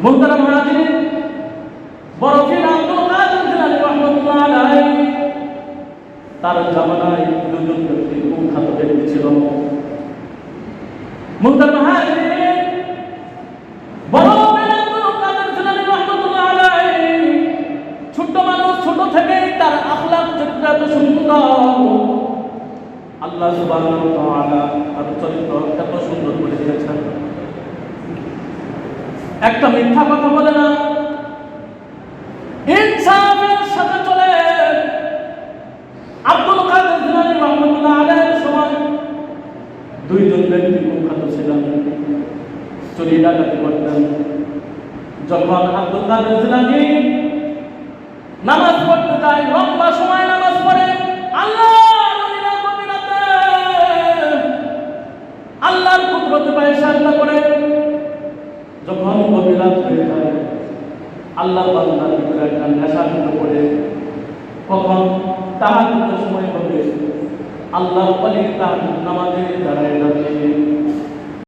মুহতারাম হাজিরিন, বড় পীর আব্দুল কাদের জিলানী রাহমাতুল্লাহ আলাইহি তার জামানায় দুজন ব্যক্তি কুখ্যাত ব্যক্তি ছিল। মুহতারাম হাজিরিন, বড় পীর আব্দুল কাদের জিলানী রাহমাতুল্লাহ আলাইহি ছোট মানুষ, ছোট থেকেই তার আখলাক চরিত্র এত সুন্দর, আল্লাহ সুবহানাহু ওয়া তাআলা তার চরিত্র এত সুন্দর করে দিয়েছেন। একটা মিথ্যা কথা বলে না, ইনসাফের সাথে চলে। আব্দুল কাদের জিলানী রাহমাতুল্লাহ আলাইহির সময় দুইজন ব্যক্তি কুখ্যাত ছিলেন, চুরি ডাকাতি করতেন। যখন আব্দুল কাদের জিলানী নামাজ পড়তে যায়, লম্বা সময় নামাজ পড়ে, আল্লাহর কুদরতে পায় সাজদা করে। যখন গভীর রাত হয়ে যায়, আল্লাহর বান্দার ভিতরে একটা নেশা ঢুকে পড়ে। কখন তাহাজ্জুদের সময় হবে, আল্লাহর ওয়ালি তাহাজ্জুদ নামাজে দাঁড়ায় যাবে।